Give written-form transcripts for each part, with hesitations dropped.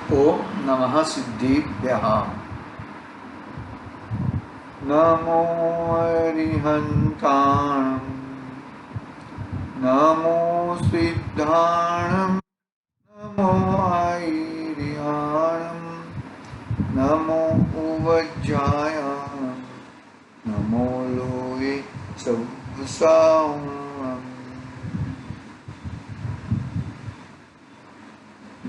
ओम नमः सिद्धिभ्यः। नमो अरिहन्ताणं नमो सिद्धाणं नमो ऐरिहाणं नमो उवज्जायां नमो लोये सव्सां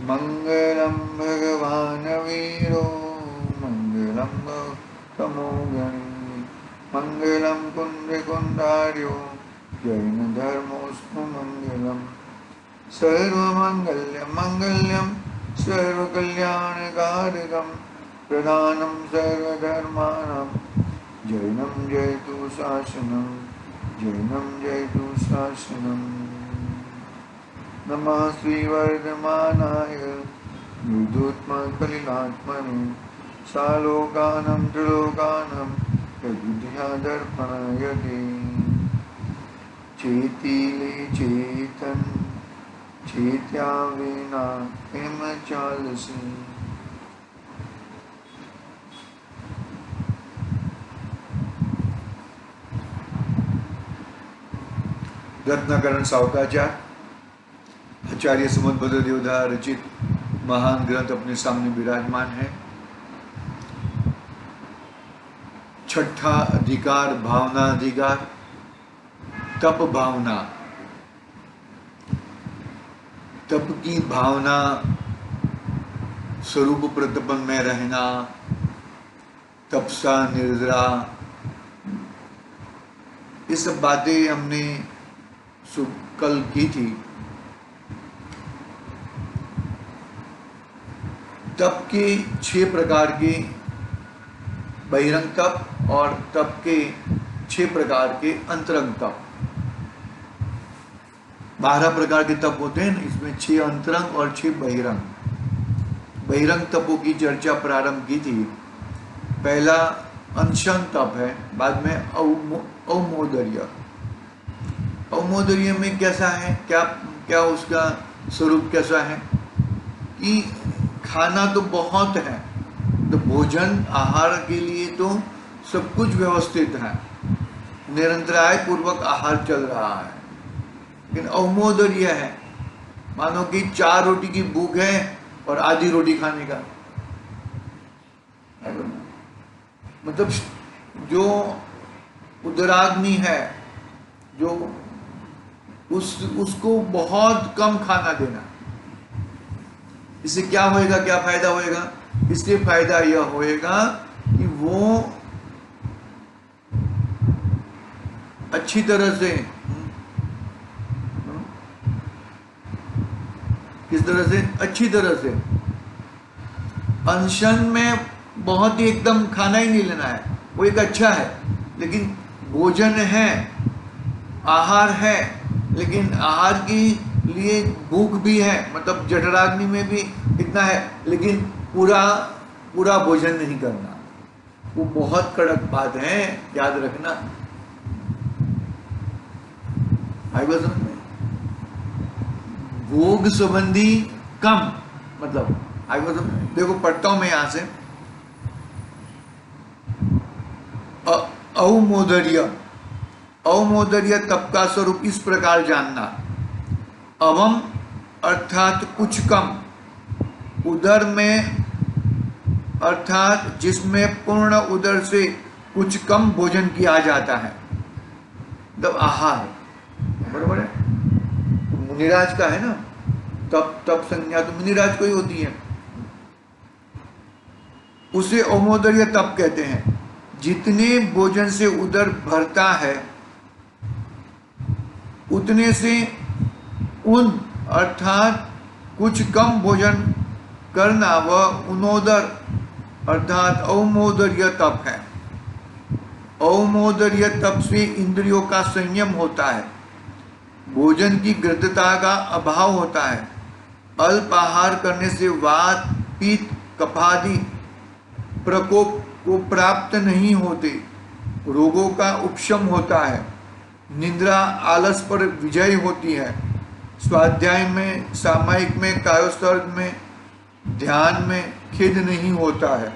मंगलम भगवान वीरो मंगलम गौतमो गणी मंगलम कुंडकुंडार्यो जैन धर्मोस्तु मंगलम सर्वमंगल्यं मंगल्यं सर्वकल्याणकारिकं प्रधानं सर्वधर्माणां जैनं जयतु शासनं जैनं जयतु शासनम्। नमः श्रीवर्धमानाय निर्धूतमखिलात्मने सालोकानं त्रिलोकानं यदुध्यादर्पणाय ते चेतिले चेतन चेत्या विना किम चालसी। रत्नाकरण सावकाचार आचार्य सुमंत देवधा रचित महान ग्रंथ अपने सामने विराजमान है। छठा अधिकार भावना अधिकार तप भावना। तप की भावना स्वरूप प्रतपन में रहना, तपसा निर्जरा, ये सब बातें हमने कल की थी। तप के 6 प्रकार के बहिरंग तप और तप के 6 प्रकार के अंतरंग तप। 12 प्रकार के तप होते हैं, इसमें 6 अंतरंग और 6 बहिरंग। बहिरंग तपों की चर्चा प्रारंभ की थी। पहला अनशन तप है, बाद में औमोदर्य। औमोदर्य में कैसा है, क्या उसका स्वरूप कैसा है कि खाना तो बहुत है, तो भोजन आहार के लिए तो सब कुछ व्यवस्थित है, निरंतराय पूर्वक आहार चल रहा है। लेकिन औमोदर्य है, मानो कि 4 रोटी की भूख है और आधी रोटी खाने का, मतलब जो उदराग्नि है, जो उसको बहुत कम खाना देना। इससे क्या होएगा, क्या फायदा होएगा? इससे फायदा यह होएगा कि वो अच्छी तरह से, किस तरह से? अच्छी तरह से। अनशन में बहुत ही एकदम खाना ही नहीं लेना है, वो एक अच्छा है, लेकिन भोजन है, आहार है, लेकिन आहार की लिए भूख भी है, मतलब जठराग्नि में भी इतना है, लेकिन पूरा भोजन नहीं करना। वो बहुत कड़क बात है, याद रखना। आई बात समझ में? भोग संबंधी कम, मतलब आई बात समझ में? देखो पढ़ता हूं मैं यहां से। औमोदर्य। औमोदर्य तप का स्वरूप इस प्रकार जानना। अवम अर्थात कुछ कम, उदर में अर्थात जिसमें पूर्ण उदर से कुछ कम भोजन किया जाता है, मतलब आहार। बराबर है? मुनिराज का है ना, तप संज्ञा तो मुनिराज को ही होती है। उसे औमोदर्य तप कहते हैं। जितने भोजन से उदर भरता है, उतने से उन अर्थात कुछ कम भोजन करना वह उनोदर अर्थात औमोदर्य तप है। औमोदर्य तप से इंद्रियों का संयम होता है, भोजन की गृद्धता का अभाव होता है, अल्प आहार करने से वात पित्त कफादि प्रकोप को प्राप्त नहीं होते, रोगों का उपशम होता है, निद्रा आलस पर विजय होती है, स्वाध्याय में, सामायिक में, कायोत्सर्ग में ध्यान में खेद नहीं होता है।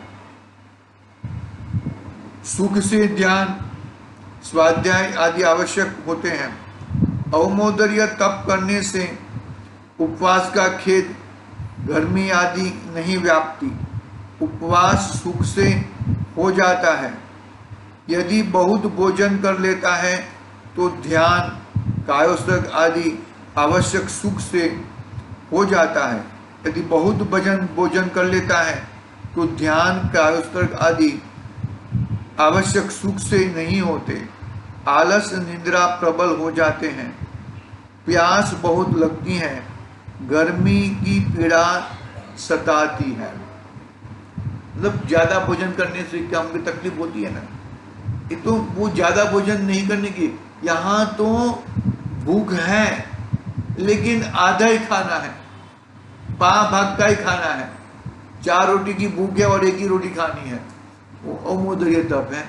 सुख से ध्यान, स्वाध्याय आदि आवश्यक होते हैं। अवमोदर या तप करने से उपवास का खेद, गर्मी आदि नहीं व्यापती। उपवास सुख से हो जाता है। यदि बहुत भोजन कर लेता है तो ध्यान, कायोत्सर्ग आदि आवश्यक सुख से हो जाता है। यदि बहुत भोजन कर लेता है तो ध्यान, कायोत्सर्ग आदि आवश्यक सुख से नहीं होते। आलस, निद्रा प्रबल हो जाते हैं। प्यास बहुत लगती है। गर्मी की पीड़ा सताती है। मतलब ज्यादा भोजन करने से क्या उनकी तकलीफ होती है ना, ये तो वो ज्यादा भोजन नहीं करने की, यहाँ तो भूख है लेकिन आधा ही खाना है, पा भाग का ही खाना है। 4 रोटी की भूख है और 1 ही रोटी खानी है, वो अवमोदर्य तप है।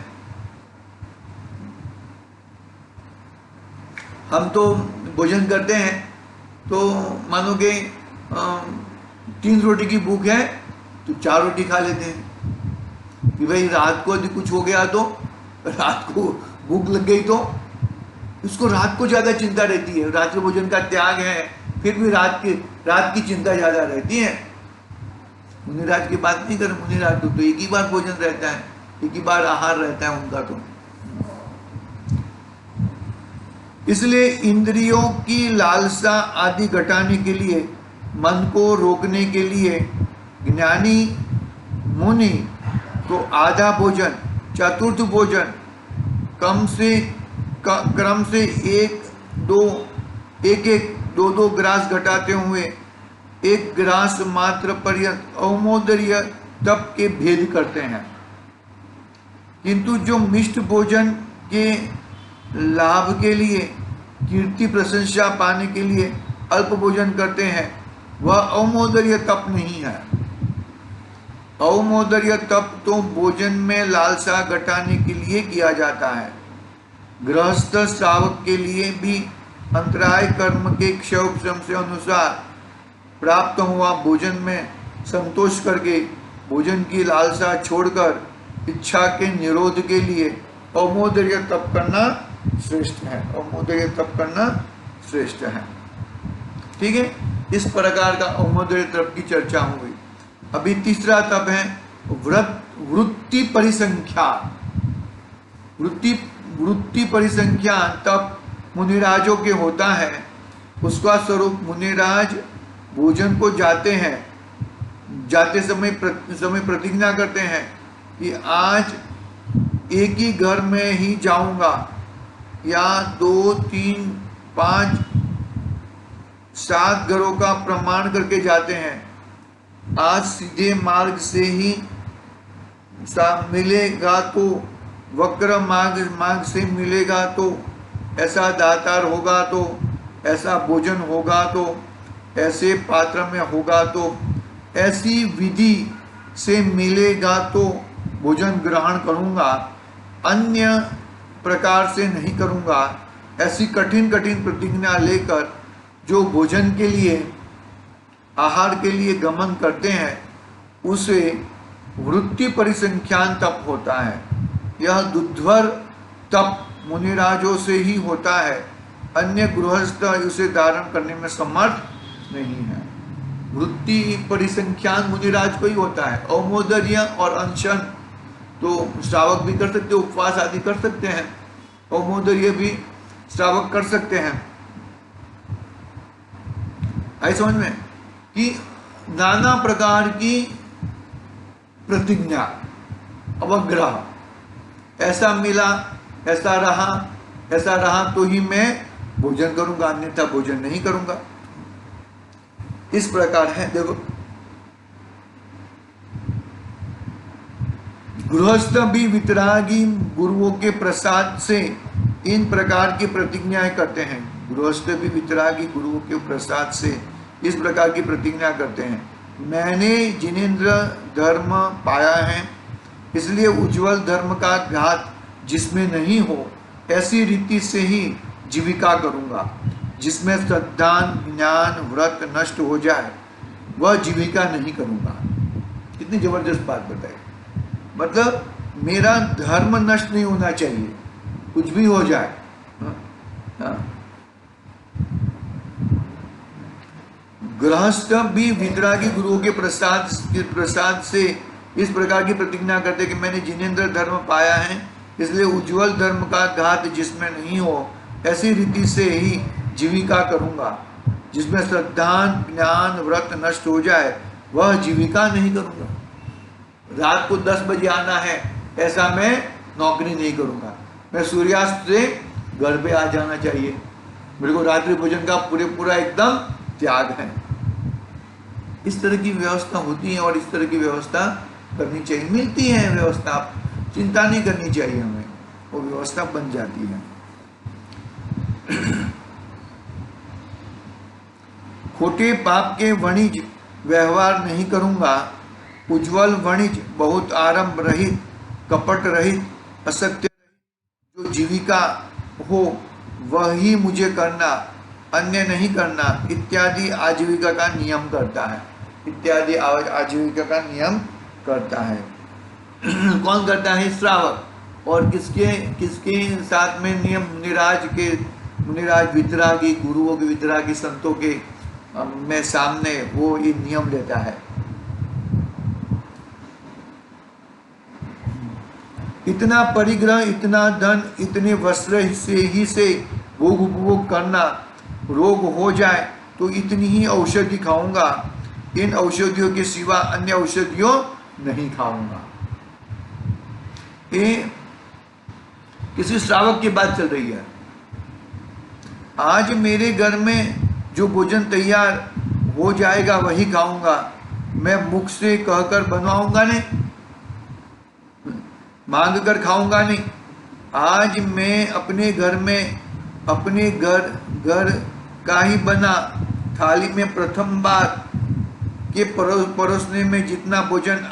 हम तो भोजन करते हैं तो मानो कि 3 रोटी की भूख है तो 4 रोटी खा लेते हैं कि भाई रात को यदि कुछ हो गया तो, रात को भूख लग गई तो उसको रात को ज्यादा चिंता रहती है। रात के भोजन का त्याग है, फिर भी रात की चिंता ज्यादा रहती है। मुनिराज की बात नहीं कर, मुनिराज तो एक ही बार भोजन रहता है, एक ही बार आहार रहता है उनका तो। इसलिए इंद्रियों की लालसा आदि घटाने के लिए, मन को रोकने के लिए ज्ञानी मुनि तो आधा भोजन, चतुर्थ भोजन क्रम से 1-2 ग्रास घटाते हुए 1 ग्रास मात्र पर्यंत अवमोदर्य तप के भेद करते हैं। किंतु जो मिष्ट भोजन के लाभ के लिए, कीर्ति प्रशंसा पाने के लिए अल्प भोजन करते हैं, वह अवमोदर्य तप नहीं है। अवमोदर्य तप तो भोजन में लालसा घटाने के लिए किया जाता है। गृहस्थ श्रावक के लिए भी अंतराय कर्म के क्षोभ से अनुसार प्राप्त हुआ भोजन में संतोष करके भोजन की लालसा छोड़कर इच्छा के निरोध के लिए अवमोदर्य तप करना श्रेष्ठ है। अवमोदर्य तप करना श्रेष्ठ है। ठीक है, इस प्रकार का अवमोदर्य तप की चर्चा हो गई। अभी तीसरा तप है वृत्ति परिसंख्यान। वृत्ति परिसंख्यान तप मुनिराजों के होता है। उसका स्वरूप मुनिराज भोजन को जाते समय प्रतिज्ञा करते हैं कि आज एक ही घर में ही जाऊंगा, या 2, 3, 5, 7 घरों का प्रमाण करके जाते हैं। आज सीधे मार्ग से ही मिलेगा तो, वक्र मार्ग से मिलेगा तो, ऐसा दातार होगा तो, ऐसा भोजन होगा तो, ऐसे पात्र में होगा तो, ऐसी विधि से मिलेगा तो भोजन ग्रहण करूंगा, अन्य प्रकार से नहीं करूंगा। ऐसी कठिन प्रतिज्ञा लेकर जो भोजन के लिए, आहार के लिए गमन करते हैं, उसे वृत्ति परिसंख्यान तप होता है। यह दुध्वर तप मुनिराजों से ही होता है। अन्य गृहस्थ उसे धारण करने में समर्थ नहीं है। वृत्ति परिसंख्यान मुनिराज को ही होता है। अवमोदर्य और अनशन तो श्रावक भी कर सकते, उपवास आदि कर सकते हैं। अवमोदर्य भी श्रावक कर सकते हैं। आई समझ में कि नाना प्रकार की प्रतिज्ञा, अवग्रह, ऐसा मिला, ऐसा रहा तो ही मैं भोजन करूंगा, अन्यथा भोजन नहीं करूंगा। इस प्रकार है। देखो, गृहस्थ भी वितरागी गुरुओं के प्रसाद से इन प्रकार की प्रतिज्ञाएं करते हैं। गृहस्थ भी वितरागी गुरुओं के प्रसाद से इस प्रकार की प्रतिज्ञा करते हैं। मैंने जिनेंद्र धर्म पाया है, इसलिए उज्जवल धर्म का घात जिसमें नहीं हो, ऐसी रीति से ही जीविका करूंगा, जिसमें श्रद्धा, ज्ञान, व्रत नष्ट हो जाए। वह जीविका नहीं करूँगा। कितनी जबरदस्त बात बताई। मतलब मेरा धर्म नष्ट नहीं होना चाहिए, कुछ भी हो जाए। हाँ, हाँ। गृहस्थ भी वितरागी गुरुओं के प्रसाद से इस प्रकार की प्रतिज्ञा करते कि मैंने जिनेंद्र धर्म पाया है, इसलिए उज्जवल धर्म का घात जिसमें नहीं हो ऐसी रीति से ही जीविका करूंगा। जिसमें श्रद्धा ज्ञान व्रत नष्ट हो जाए वह जीविका नहीं करूंगा। रात को 10 बजे आना है ऐसा मैं नौकरी नहीं करूंगा। मैं सूर्यास्त से घर पे आ जाना चाहिए। मेरे को रात्रि भोजन का पूरा एकदम त्याग है। इस तरह की व्यवस्था होती है और इस तरह की व्यवस्था करनी चाहिए। मिलती है व्यवस्था, आप चिंता नहीं करनी चाहिए हमें, वो व्यवस्था बन जाती है। खोटे पाप के वणिज व्यवहार नहीं करूंगा। उज्जवल वणिज, बहुत आरंभ रहित, कपट रहित, असत्य जो जीविका हो वही मुझे करना, अन्य नहीं करना इत्यादि आजीविका का नियम करता है। इत्यादि आजीविका का नियम करता है। कौन करता है? श्रावक। और किसके साथ में नियम? मुनिराज वितरागी गुरुओं के, वितरागी संतों के में सामने वो ये नियम लेता है। इतना परिग्रह, इतना धन, इतने वस्त्र से भोग उपभोग करना, रोग हो जाए तो इतनी ही औषधि खाऊंगा, इन औषधियों के सिवा अन्य औषधियों नहीं खाऊंगा। ये किसी श्रावक की बात चल रही है। आज मेरे घर में जो भोजन तैयार हो जाएगा वही खाऊंगा, मैं मुख से कहकर बनवाऊंगा नहीं, मांग कर खाऊंगा नहीं। आज मैं अपने घर में, अपने घर का ही बना थाली में प्रथम बार के परोसने में जितना भोजन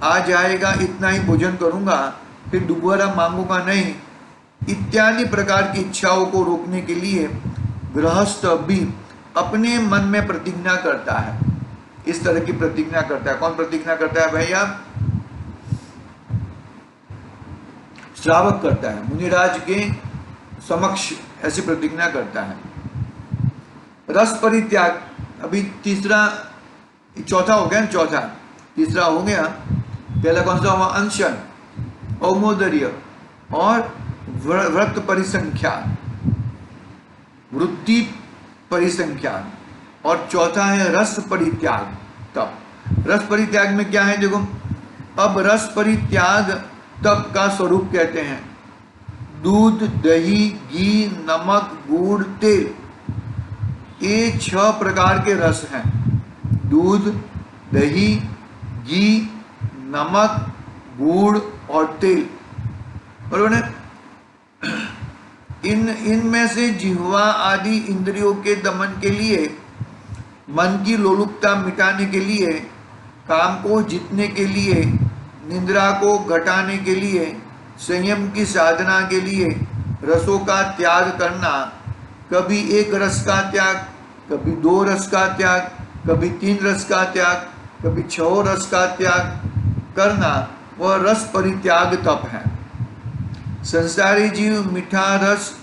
आ जाएगा इतना ही भोजन करूंगा, फिर दोबारा मांगूंगा नहीं। इत्यादि प्रकार की इच्छाओं को रोकने के लिए गृहस्थ भी अपने मन में प्रतिज्ञा करता है। इस तरह की प्रतिज्ञा करता है। कौन प्रतिज्ञा करता है भैया? श्रावक करता है, मुनिराज के समक्ष ऐसी प्रतिज्ञा करता है। रस परित्याग, अभी चौथा हो गया, चौथा तीसरा हो गया। पहला कौन सा हुआ? अनशन, औमोदर्य और व्रत परिसंख्यान, वृत्ति परिसंख्यान। और चौथा है रस परित्याग। तप, रस परित्याग में क्या है देखो। अब रस परित्याग तप का स्वरूप कहते हैं। दूध, दही, घी, नमक, गुड़, तेल, ये 6 प्रकार के रस हैं। दूध, दही, घी, नमक, गुड़ और तेल। बरोबर है? इनमें से जिह्वा आदि इंद्रियों के दमन के लिए, मन की लोलुपता मिटाने के लिए, काम को जीतने के लिए, निद्रा को घटाने के लिए, संयम की साधना के लिए रसों का त्याग करना। कभी एक रस का त्याग, कभी 2 रस का त्याग, कभी 3 रस का त्याग, कभी 6 रस का त्याग करना, वह रस परित्याग तप है। संसारी जीव मीठा रस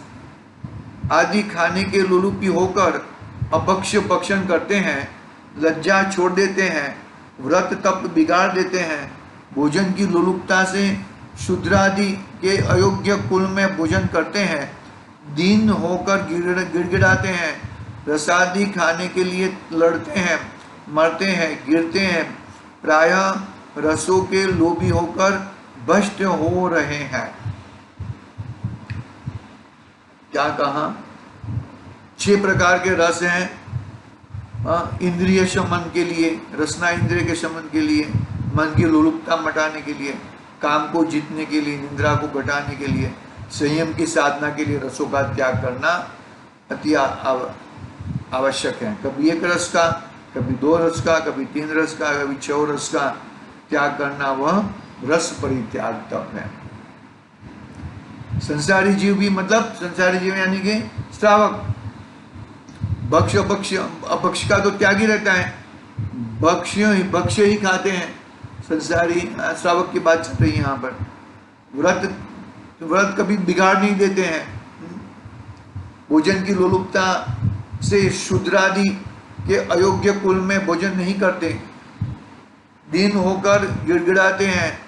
आदि खाने के लोलुपी होकर अपक्ष भक्षण करते हैं, लज्जा छोड़ देते हैं, व्रत तप बिगाड़ देते हैं, भोजन की लोलुपता से शूद्रादि के अयोग्य कुल में भोजन करते हैं, दीन होकर गिड़गिड़ाते हैं, रसादि खाने के लिए लड़ते हैं, मरते हैं, गिरते हैं, प्रायः रसों के लोभी होकर भ्रष्ट हो रहे हैं। क्या कहा? 6 प्रकार के रस हैं इंद्रिय शमन के लिए, रसना इंद्रिय के शमन के लिए, मन की लोलुपता मिटाने के लिए, काम को जीतने के लिए, निद्रा को घटाने के लिए, संयम की साधना के लिए रसों का त्याग करना अति आवश्यक है। कभी 1 रस का, कभी 2 रस का, कभी 3 रस का, कभी 6 रस का त्याग करना, वह रस परित्याग तप है। संसारी जीव भी, मतलब संसारी जीव यानी कि श्रावक, भक्ष अपक्ष का तो त्याग ही रहता है। भक्ष्य ही खाते हैं संसारी। श्रावक की बात चल रही है यहाँ पर। व्रत व्रत कभी बिगाड़ नहीं देते हैं। भोजन की लोलुपता से शूद्रादि के अयोग्य कुल में भोजन नहीं करते। दीन होकर गिड़गिड़ाते हैं,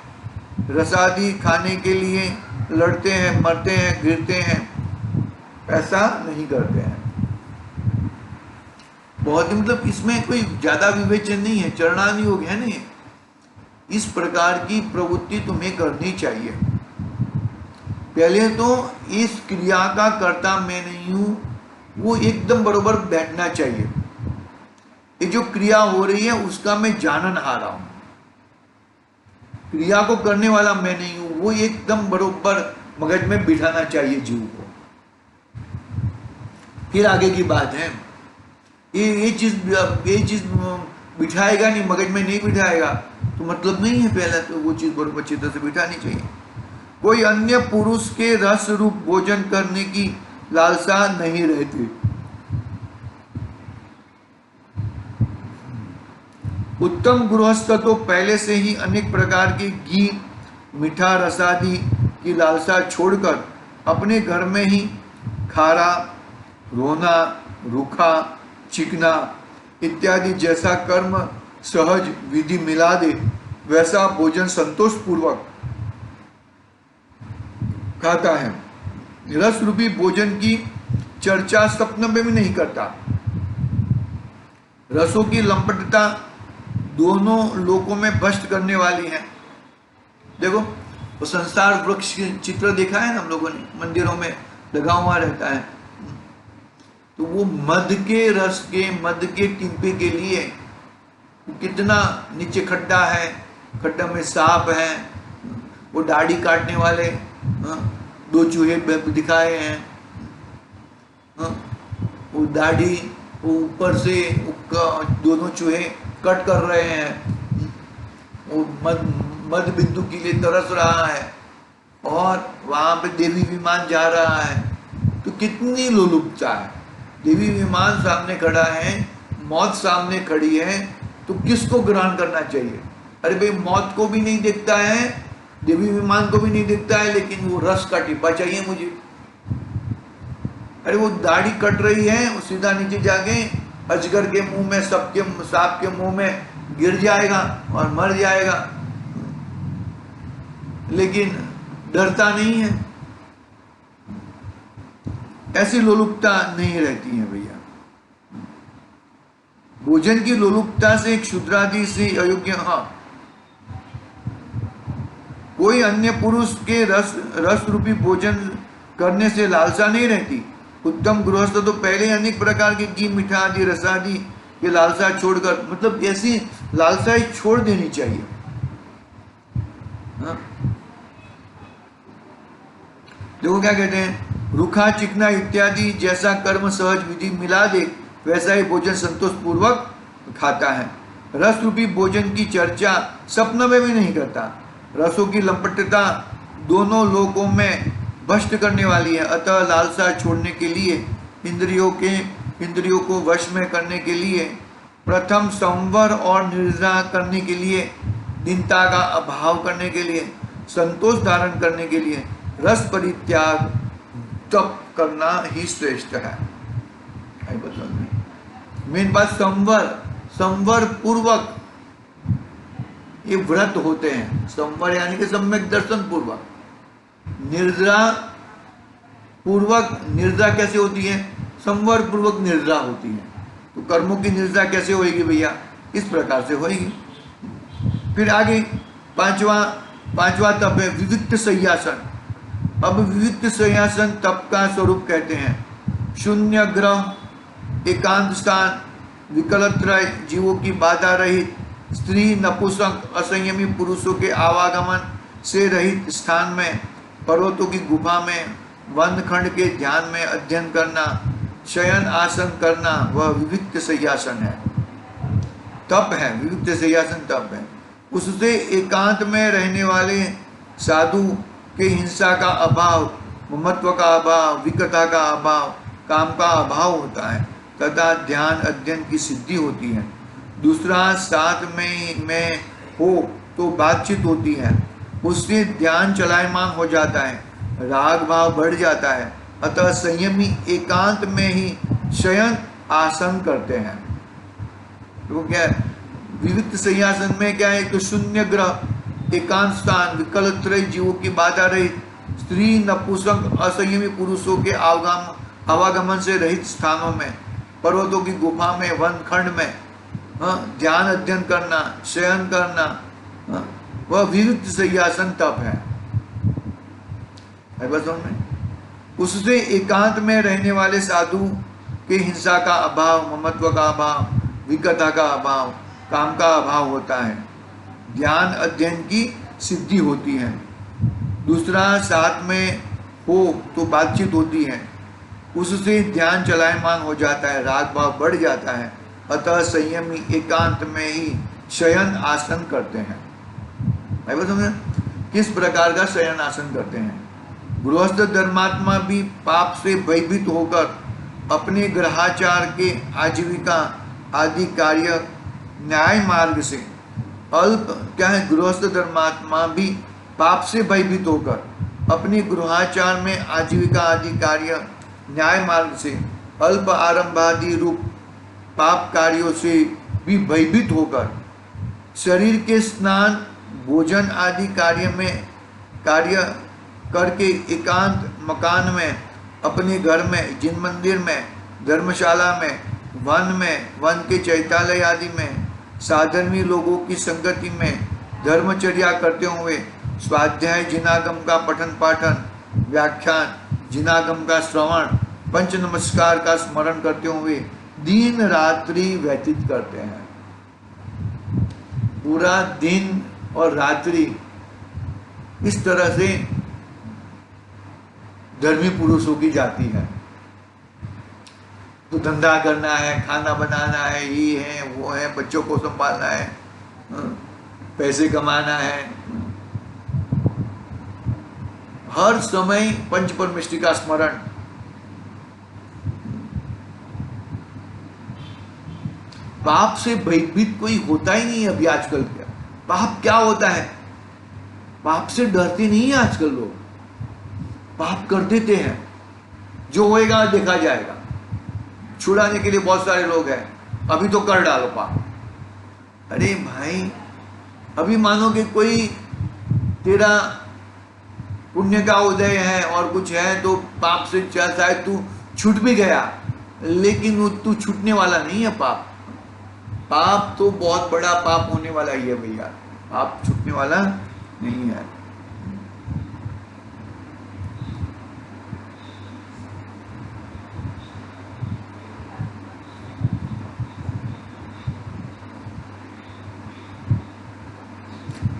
रसादी खाने के लिए लड़ते हैं, मरते हैं, गिरते हैं, ऐसा नहीं करते हैं। बहुत मतलब इसमें कोई ज्यादा विवेचन नहीं है, चरणानी हो गया नहीं। इस प्रकार की प्रवृत्ति तुम्हें करनी चाहिए। पहले तो इस क्रिया का कर्ता मैं नहीं हूं, वो एकदम बरोबर बैठना चाहिए। ये जो क्रिया हो रही है उसका मैं जाननहारा हूं, क्रिया को करने वाला मैं नहीं हूं, वो एकदम बरोबर मगज में बिठाना चाहिए जीव को। फिर आगे की बात है, ये चीज बिठाएगा नहीं, मगज में नहीं बिठाएगा तो मतलब नहीं है। पहले तो वो चीज बरोबर अच्छी तरह से बिठानी चाहिए। कोई अन्य पुरुष के रस रूप भोजन करने की लालसा नहीं रहती। उत्तम गृहस्थ तो पहले से ही अनेक प्रकार के घी, मीठा, रसादी की लालसा छोड़कर अपने घर में ही खारा, रोना, रूखा, चिकना इत्यादि जैसा कर्म सहज विधि मिला दे वैसा भोजन संतोष पूर्वक खाता है। रस रूपी भोजन की चर्चा स्वप्न में भी नहीं करता। रसों की लंपटता दोनों लोकों में भ्रष्ट करने वाली है। देखो वो संसार वृक्ष चित्र देखा है ना हम लोगों ने, मंदिरों में लगा हुआ रहता है। तो वो मध के रस के, मध के टिंपे के लिए कितना नीचे खड्डा है, खड्डा में सांप है, वो दाढ़ी काटने वाले दो चूहे दिखाए हैं। वो दाढ़ी ऊपर से दोनों चूहे कट कर रहे हैं। वो मध बिंदु के लिए तरस रहा है और वहां पे देवी विमान जा रहा है। तो कितनी लोलुपता है। देवी विमान सामने खड़ा है, मौत सामने खड़ी है, तो किसको ग्रहण करना चाहिए? अरे भाई मौत को भी नहीं देखता है, देवी विमान को भी नहीं देखता है, लेकिन वो रस का टिब्बा चाहिए मुझे। अरे वो दाढ़ी कट रही है, वो सीधा नीचे जाके अजगर के मुंह में, सबके सांप के मुंह में गिर जाएगा और मर जाएगा, लेकिन डरता नहीं है। ऐसी लोलुपता नहीं रहती है भैया। भोजन की लोलुपता से एक शूद्रादि से अयोग्य, हाँ, कोई अन्य पुरुष के रस रूपी भोजन करने से लालसा नहीं रहती। उत्तम गृहस्थ तो पहले अनेक प्रकार के घी, मीठा आदि, रसादि के लालसा छोड़कर, मतलब ऐसी लालसाएं छोड़ देनी चाहिए। हाँ? देखो क्या कहते हैं, रूखा, चिकना इत्यादि जैसा कर्म सहज विधि मिला दे वैसा ही भोजन संतोष पूर्वक खाता है। रस रूपी भोजन की चर्चा स्वप्न में भी नहीं करता। रसों की लंपटता दोनों लोकों में भ्रष्ट करने वाली है। अतः लालसा छोड़ने के लिए, इंद्रियों को वश में करने के लिए, प्रथम संवर और निर्जरा करने के लिए, दीनता का अभाव करने के लिए, संतोष धारण करने के लिए रस परित्याग, तप करना ही श्रेष्ठ है। मेन बात संवर पूर्वक ये व्रत होते हैं। संवर यानी कि सम्यक दर्शन पूर्वक। निर्जरा पूर्वक, निर्जरा कैसे होती है? संवर पूर्वक निर्जरा होती है। तो कर्मों की निर्जरा कैसे होगी भैया? इस प्रकार से होगी। फिर आगे पांचवा तप है विविक्त शय्यासन। अब विविक्त शय्यासन तप का स्वरूप कहते हैं। शून्य ग्रह, एकांत स्थान, विकलत्रय, जीवों की बाधा रहित, स्त्री, नपुंसक, असंयमी पुरुषों के आवागमन से रहित स्थान में, पर्वतों की गुफा में, वन खंड के ध्यान में अध्ययन करना, शयन आसन करना, वह विविक्त शय्यासन है, तप है। विविक्त शय्यासन तप है। उससे एकांत में रहने वाले साधु के हिंसा का अभाव, ममत्व का अभाव, विकता का अभाव, काम का अभाव होता है तथा ध्यान अध्ययन की सिद्धि होती है। दूसरा साथ में हो तो बातचीत होती है, उससे ध्यान चलायमान हो जाता है, राग भाव बढ़ जाता है। अतः संयमी एकांत में ही शयन आसन करते हैं। तो क्या है, विविध शय्यासन में क्या है, तो शून्य ग्रह, एकांत स्थान, विकल्प त्रय जीवों की बाधा रहित, स्त्री नपुंसक असंयमी पुरुषों के आवागमन से रहित स्थानों में, पर्वतों की गुफा में, वन खंड में ध्यान अध्ययन करना, शयन करना, वह विविध शय्यासन तप है। बस में उससे एकांत में रहने वाले साधु के हिंसा का अभाव, ममत्व का अभाव, विकता का अभाव, काम का अभाव होता है, ध्यान अध्ययन की सिद्धि होती है। दूसरा साथ में हो तो बातचीत होती है, उससे ध्यान चलायमान हो जाता है, राग भाव बढ़ जाता है। अतः संयमी एकांत में ही शयन आसन करते हैं। किस प्रकार का शयन आसन करते हैं? गृहस्थ धर्मात्मा भी पाप से भयभीत होकर अपने ग्रहाचार के आजीविका आदि कार्य न्याय मार्ग से अल्प क्या है, गृहस्थ धर्मात्मा भी पाप से भयभीत होकर अपने गृहाचार में आजीविका आदि कार्य न्याय मार्ग से अल्प आरंभादि रूप पाप कार्यों से भी भयभीत होकर शरीर के स्नान भोजन आदि कार्य करके एकांत मकान में, अपने घर में, जिन मंदिर में, धर्मशाला में, वन के चैतालय आदि में, साधर्मी लोगों की संगति में धर्मचर्या करते हुए स्वाध्याय जिनागम का पठन पाठन, व्याख्यान जिनागम का श्रवण, पंच नमस्कार का स्मरण करते हुए दिन रात्रि व्यतीत करते हैं। पूरा दिन और रात्रि इस तरह से धर्मी पुरुषों की जाती है। तो धंधा करना है, खाना बनाना है, ये है वो है, बच्चों को संभालना है, पैसे कमाना है, हर समय पंच परमेष्टि का स्मरण। पाप से भयभीत कोई होता ही नहीं अभी आजकल। क्या पाप क्या होता है? पाप से डरते नहीं है आजकल लोग, पाप कर देते हैं, जो होएगा देखा जाएगा। छुड़ाने के लिए बहुत सारे लोग हैं, अभी तो कर डालो पाप। अरे भाई, अभी मानो कि कोई तेरा पुण्य का उदय है और कुछ है तो पाप से शायद तू छूट भी गया, लेकिन तू छूटने वाला नहीं है। पाप तो बहुत बड़ा पाप होने वाला ही है भैया, पाप छूटने वाला नहीं है।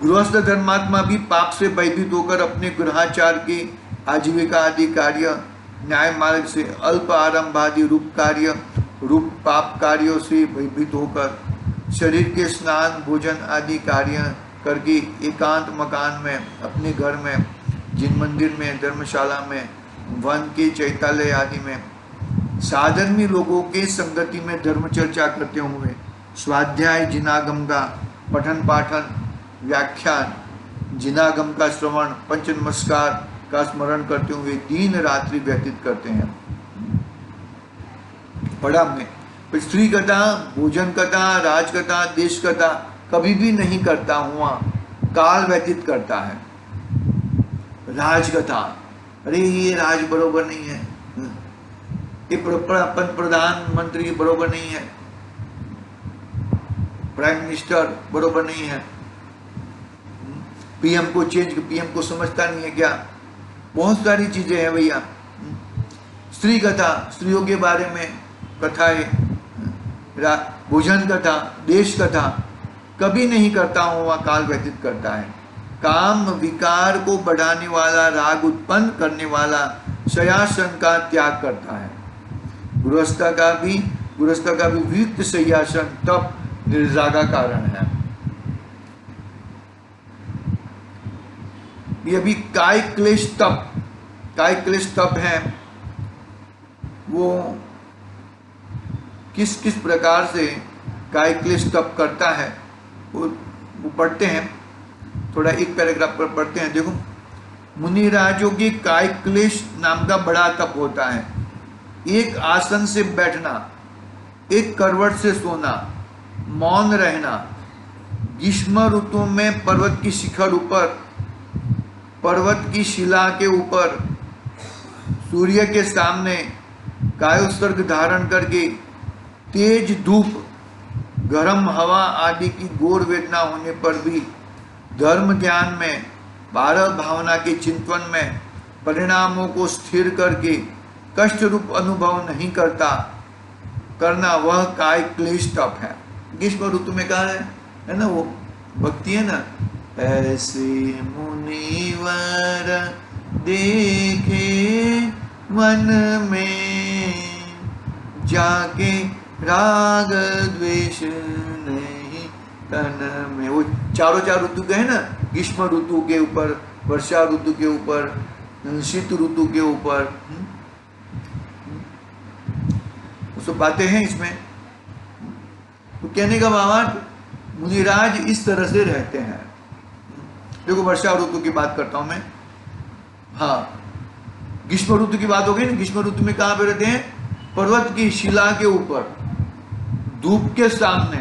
गृहस्थ धर्मात्मा भी पाप से भयभीत होकर अपने गृहाचार के आजीविका आदि कार्य न्याय मार्ग से अल्प आरंभादि रूप पाप कार्यों से भयभीत होकर शरीर के स्नान भोजन आदि कार्य करके एकांत मकान में, अपने घर में, जिन मंदिर में, धर्मशाला में, वन के चैतालय आदि में, साधर्मी लोगों के संगति में धर्म चर्चा करते हुए स्वाध्याय जिनागम का पठन पाठन, व्याख्यान जिनागम का श्रवण, पंच नमस्कार का स्मरण करते हुए दिन रात्रि व्यतीत करते हैं। पढ़ा हमने, स्त्री कथा, भोजन कथा, राज कथा, देश कथा कभी भी नहीं करता हुआ काल व्यतीत करता है। राज कथा, अरे ये राज बरोबर नहीं है, ये प्रधानमंत्री बरोबर नहीं है, प्राइम मिनिस्टर बरोबर नहीं है, पीएम को समझता नहीं है क्या? बहुत सारी चीजें हैं भैया। स्त्री कथा, स्त्रियों के बारे में कथाएं, भोजन कथा, देश कथा कभी नहीं करता हुआ काल व्यतीत करता है। काम विकार को बढ़ाने वाला, राग उत्पन्न करने वाला शय्यासन का त्याग करता है। गृहस्थ का भी वियुक्त शय्यासन तप निर्जा का कारण है। ये भी काय क्लेश तप है, वो किस प्रकार से काय क्लेश तप करता है वो पढ़ते हैं, थोड़ा एक पैराग्राफ पर पढ़ते हैं। देखो, मुनिराजों के काय क्लेश नाम का बड़ा तप होता है। एक आसन से बैठना, एक करवट से सोना, मौन रहना, ग्रीष्म ऋतु में पर्वत की शिखर ऊपर, पर्वत की शिला के ऊपर, सूर्य के सामने कायोत्सर्ग धारण करके, तेज धूप, गर्म हवा आदि की घोर वेदना होने पर भी धर्म ध्यान में, भारत भावना के चिंतन में परिणामों को स्थिर करके कष्ट रूप अनुभव नहीं करना, वह काय क्लेश तप है। ग्रीष्म ऋतु में कहा है ना, वो भक्ति है ना, ऐसे मुनिवर देखे मन में जाके राग द्वेष नहीं तन में। वो चारों चार ऋतु के है ना, ग्रीष्म ऋतु के ऊपर, वर्षा ऋतु के ऊपर, शीत ऋतु के ऊपर, उसको बातें हैं इसमें। तो कहने का भावार्थ, मुनिराज इस तरह से रहते हैं। देखो, वर्षा ऋतु की बात करता हूं मैं। हाँ, ग्रीष्म ऋतु की बात हो गई ना। ग्रीष्म ऋतु में कहां पे रहते हैं? पर्वत की शिला के ऊपर, धूप के सामने,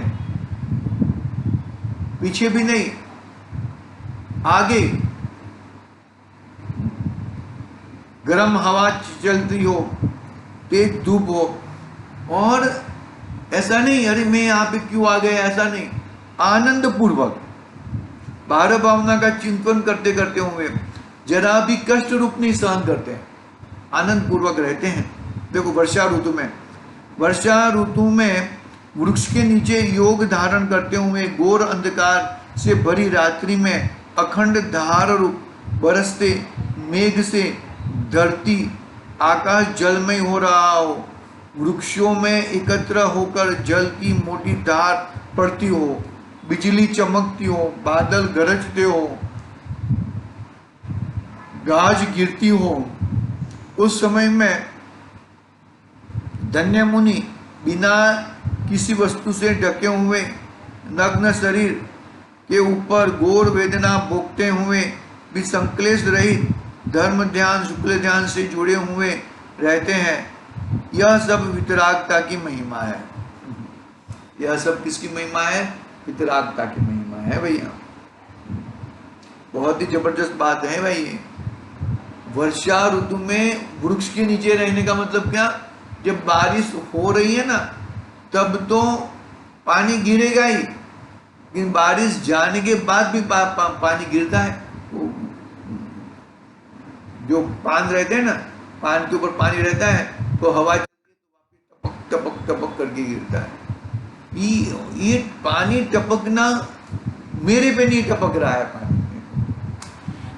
पीछे भी नहीं, आगे गर्म हवा चलती हो, तेज धूप हो, और ऐसा नहीं अरे मैं यहां पे क्यों आ गया, ऐसा नहीं, आनंद पूर्वक भाव भावना का चिंतन करते करते हुए जरा भी कष्ट रूप नहीं सहन करते, आनंद पूर्वक रहते हैं। देखो, वर्षा ऋतु में वृक्ष के नीचे योग धारण करते हुए घोर अंधकार से भरी रात्रि में अखंड धार रूप बरसते मेघ से धरती आकाश जलमय हो रहा हो, वृक्षों में एकत्र होकर जल की मोटी धार पड़ती हो, बिजली चमकती हो, बादल गरजते हो, गाज गिरती हो, उस समय में धन्य मुनि बिना किसी वस्तु से ढके हुए नग्न शरीर के ऊपर घोर वेदना भोगते हुए भी संक्लेश रहित धर्म ध्यान शुक्ल ध्यान से जुड़े हुए रहते हैं। यह सब वितरागता की महिमा है। यह सब किसकी महिमा है? वितरागता की महिमा है भैया। बहुत ही जबरदस्त बात है भाई ये। वर्षा ऋतु में वृक्ष के नीचे रहने का मतलब क्या? जब बारिश हो रही है ना, तब तो पानी गिरेगा ही, लेकिन बारिश जाने के बाद भी पानी गिरता है। जो पान रहते हैं ना, पान के ऊपर पानी रहता है तो हवा टपक टपक टपक करके गिरता है। ये पानी टपकना मेरे पे नहीं टपक रहा है पानी,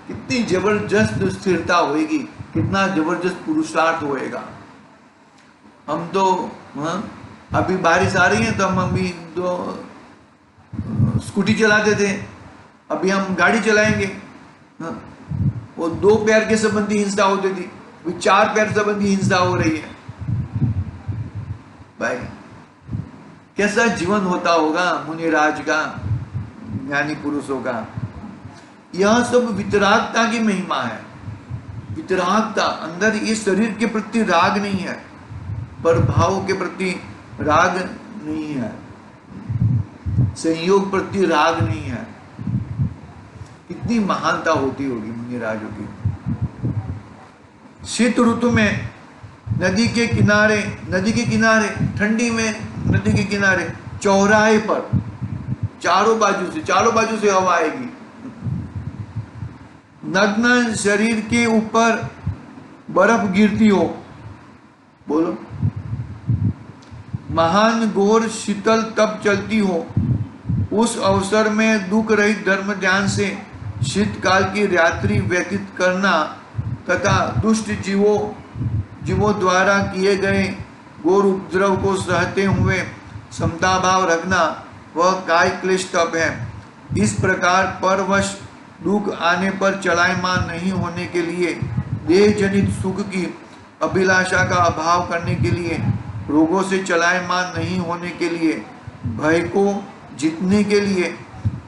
कितनी जबरदस्त स्थिरता होगी, कितना जबरदस्त पुरुषार्थ होएगा। हम तो अभी बारिश आ रही है तो हम अभी तो स्कूटी चलाते थे, अभी हम गाड़ी चलाएंगे। वो 2 पैर के संबंधी हिंसा होती थी, अभी 4 पैर संबंधी हिंसा हो रही है। भाई कैसा जीवन होता होगा मुनिराज का, ज्ञानी पुरुषों का। यह सब वितरागता की महिमा है। वितरागता, अंदर ये शरीर के प्रति राग नहीं है, पर भाव के प्रति राग नहीं है, संयोग प्रति राग नहीं है। कितनी महानता होती होगी मुनिराजों की। शीत ऋतु में नदी के किनारे ठंडी में नदी के किनारे चौराहे पर चारों बाजू से हवा आएगी, नग्न शरीर के ऊपर बर्फ गिरती हो, बोलो, महान घोर शीतल तप चलती हो, उस अवसर में दुख रहित धर्म ध्यान से शीतकाल की रात्रि व्यतीत करना तथा दुष्ट जीवों द्वारा किए गए घोर उपद्रव को सहते हुए समता भाव रखना, वह काय क्लेश तप है। इस प्रकार परवश दुख आने पर चलायमान नहीं होने के लिए, देह जनित सुख की अभिलाषा का अभाव करने के लिए, रोगों से चलायमान नहीं होने के लिए, भय को जीतने के लिए,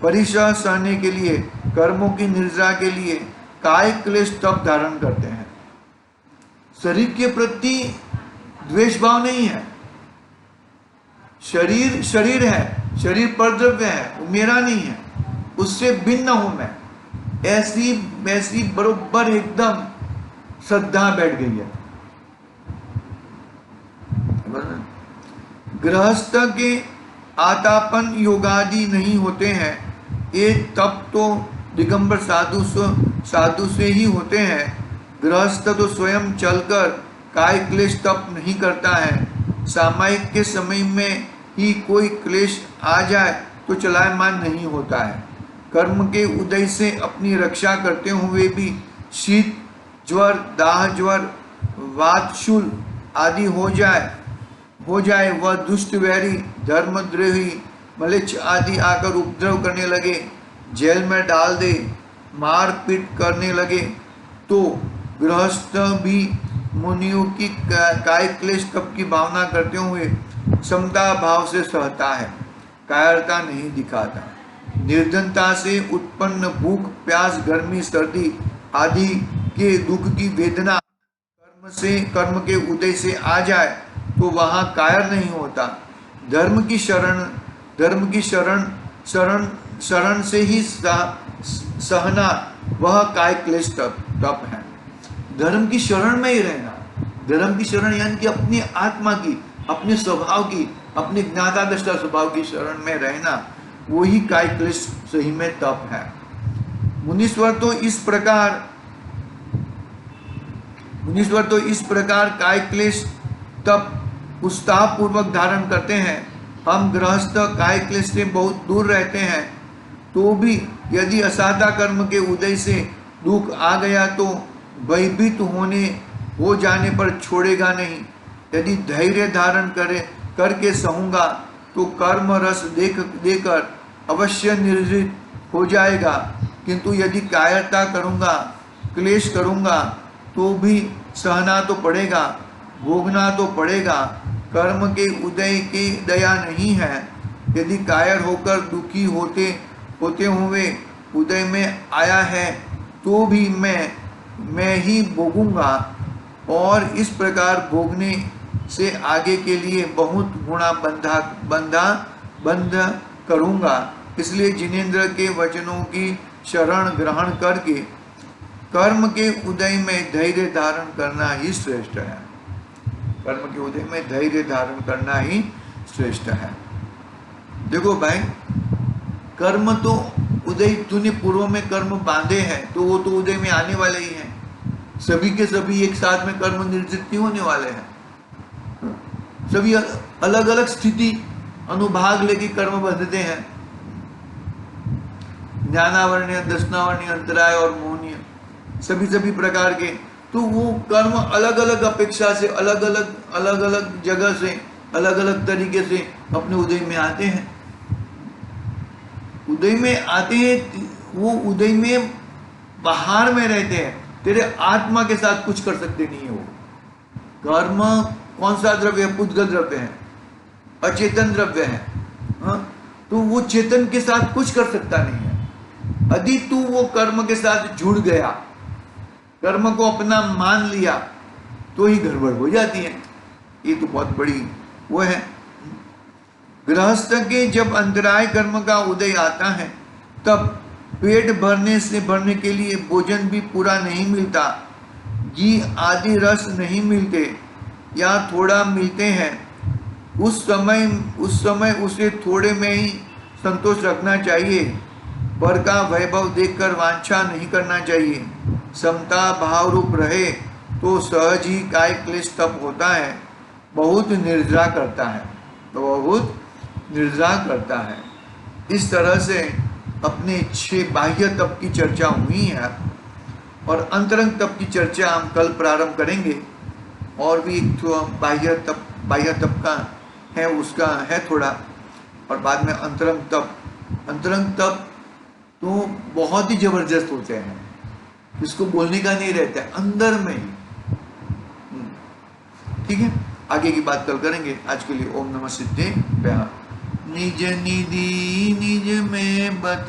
परिश्रम सहने के लिए, कर्मों की निर्जरा के लिए काय क्लेश तप धारण करते हैं। शरीर के प्रति द्वेष भाव नहीं है। शरीर शरीर है, शरीर परद्रव्य है, वो मेरा नहीं है, उससे भिन्न हूं मैं। ऐसी वैसी बरोबर एकदम श्रद्धा बैठ गई है। गृहस्थ के आतापन योगादि नहीं होते हैं। ये तप तो दिगंबर साधु से ही होते हैं। गृहस्थ तो स्वयं चलकर काय क्लेश तप नहीं करता है। सामायिक के समय में ही कोई क्लेश आ जाए तो चलायमान नहीं होता है। कर्म के उदय से अपनी रक्षा करते हुए भी शीत ज्वर, दाह ज्वर, वातशूल आदि हो जाए वह दुष्ट वैरी, धर्मद्रोही, मलेच्छ आदि आकर उपद्रव करने लगे, जेल में डाल दे, मार पीट करने लगे, तो गृहस्थ भी मुनियों की काय क्लेश तप की भावना करते हुए समता भाव से सहता है, कायरता नहीं दिखाता। निर्धनता से उत्पन्न भूख, प्यास, गर्मी, सर्दी आदि के दुख की वेदना कर्म के उदय से आ जाए तो वहां कायर नहीं होता। धर्म की शरण से ही सहना वह काय क्लेश तप है। धर्म की शरण में ही रहना, धर्म की शरण यानी कि अपनी आत्मा की, अपने स्वभाव की, अपने ज्ञाता दृष्टा स्वभाव की शरण में रहना, वही काय क्लेश सही में तप है। मुनीश्वर तो इस प्रकार काय क्लेश तप उत्साह पूर्वक धारण करते हैं। हम गृहस्थ काय क्लेश से बहुत दूर रहते हैं, तो भी यदि असाधा कर्म के उदय से दुख आ गया तो भयभीत हो जाने पर छोड़ेगा नहीं। यदि धैर्य धारण करके सहूंगा तो कर्म रस देकर अवश्य निर्जित हो जाएगा, किंतु यदि कायरता करूंगा, क्लेश करूंगा तो भी सहना तो पड़ेगा, भोगना तो पड़ेगा। कर्म के उदय की दया नहीं है। यदि कायर होकर दुखी होते हुए उदय में आया है तो भी मैं ही भोगूंगा, और इस प्रकार भोगने से आगे के लिए बहुत गुणा बंध करूंगा। इसलिए जिनेंद्र के वचनों की शरण ग्रहण करके कर्म के उदय में धैर्य धारण करना ही श्रेष्ठ है। कर्म के उदय में धैर्य धारण करना ही श्रेष्ठ है। देखो भाई, कर्म तो उदय, तूने पूर्व में कर्म बांधे हैं तो वो तो उदय में आने वाले ही हैं। सभी के सभी एक साथ में कर्म निर्जित नहीं होने वाले हैं। सभी अलग अलग स्थिति अनुभाग लेके कर्म बंधते हैं। ज्ञानावरणीय, दर्शनावरणीय, अंतराय और मोहनीय, सभी प्रकार के। तो वो कर्म अलग अलग अपेक्षा से, अलग अलग जगह से, अलग अलग तरीके से अपने उदय में आते हैं। उदय में आते हैं, वो उदय में बाहर में रहते हैं। तेरे आत्मा के साथ कुछ कर सकते नहीं है वो। कर्म कौन सा द्रव्य है? पुद्गल द्रव्य है, अचेतन द्रव्य है। तो वो चेतन के साथ कुछ कर सकता नहीं है। यदि तू वो कर्म के साथ जुड़ गया, कर्म को अपना मान लिया, तो ही गड़बड़ हो जाती है। ये तो बहुत बड़ी वो है। गृहस्थ के जब अंतराय कर्म का उदय आता है तब पेट भरने के लिए भोजन भी पूरा नहीं मिलता, घी आदि रस नहीं मिलते या थोड़ा मिलते हैं। उस समय उसे थोड़े में ही संतोष रखना चाहिए। पर का वैभव देखकर वांछा नहीं करना चाहिए। समता भाव रूप रहे तो सहज ही काय क्लेश तप होता है। बहुत निर्जरा करता है। इस तरह से अपने 6 बाह्य तप की चर्चा हुई है, और अंतरंग तप की चर्चा हम कल प्रारंभ करेंगे। और भी बाह्य तप का है, उसका है थोड़ा, और बाद में अंतरंग तप तो बहुत ही जबरदस्त होते हैं, इसको बोलने का नहीं रहता है, अंदर में ही। ठीक है, आगे की बात कल करेंगे। आज के लिए ओम नमः सिद्धे। निज निधि निज में बता।